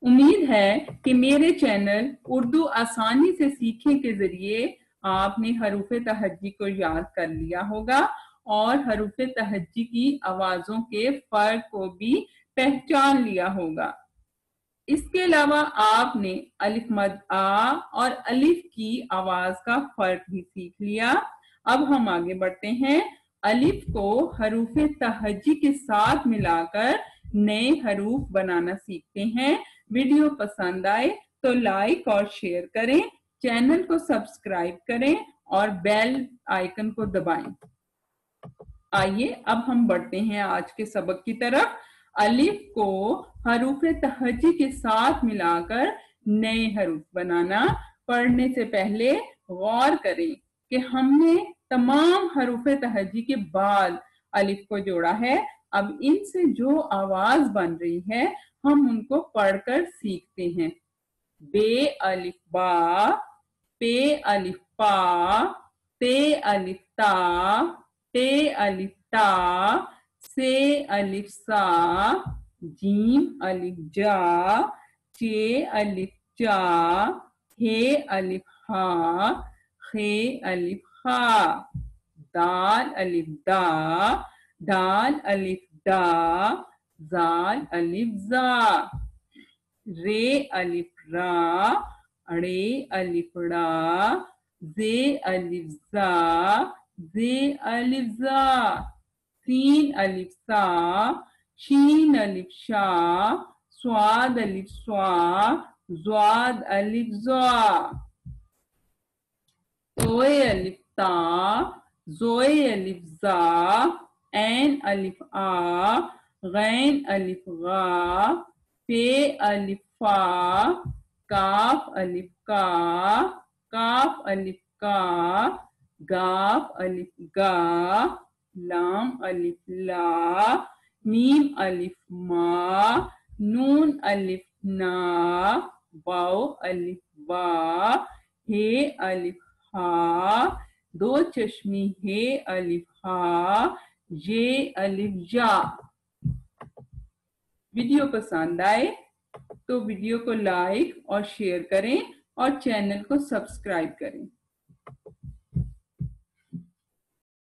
उम्मीद है कि मेरे चैनल उर्दू आसानी से सीखने के जरिए आपने हरूफ तहज्जी को याद कर लिया होगा और हरूफ तहज्जी की आवाजों के फर्क को भी पहचान लिया होगा। इसके अलावा आपने अलिफ मद आ और अलिफ की आवाज का फर्क भी सीख लिया। अब हम आगे बढ़ते हैं। अलिफ को हरूफ तहज्जी के साथ मिलाकर नए हरूफ बनाना सीखते हैं। वीडियो पसंद आए तो लाइक और शेयर करें, चैनल को सब्सक्राइब करें और बेल आइकन को दबाएं। आइए अब हम बढ़ते हैं आज के सबक की तरफ। अलिफ को हरूफ तहज्जी के साथ मिलाकर नए हरूफ बनाना। पढ़ने से पहले गौर करें कि हमने तमाम हरूफ तहज्जी के बाद अलिफ को जोड़ा है। अब इनसे जो आवाज बन रही है हम उनको पढ़कर सीखते हैं। बे अलिफ बा, पे अलिफ पा, ते अलिफ ता, ते अलिफ ता, से अलिफ सा, जीम अलिफ जा, चे अलिफ जा, हे अलिफ हा, खे अलिफ खा, दाल अलिफ दा, दाल अलिफ दा, जाल अलिफ जा, रे अलिफ रा, अड़े अलिफ ड़ा, जे अलिफ जा, जे अलिफ जा, सीन अलिफ सा, शीन अलिफ शा, स्वाद अलिफ स्वा, ज़्वाद अलिफ ज़्वा, तोए अलिफ ता, ज़ोए अलिफ ज़ा, ऐन अलिफ आ, गैन अलिफ गा, फे अलिफ फा, काफ अलिफ का, काफ अलिफ का, गाफ अलिफ गा, लाम अलिफ ला, मीम अलिफ मा, नून अलिफ ना, वाव अलिफ वा, हे अलिफ हा, दो चश्मी हे अलिफ हा, ये अलिफ जा। वीडियो पसंद आए तो वीडियो को लाइक और शेयर करें और चैनल को सब्सक्राइब करें।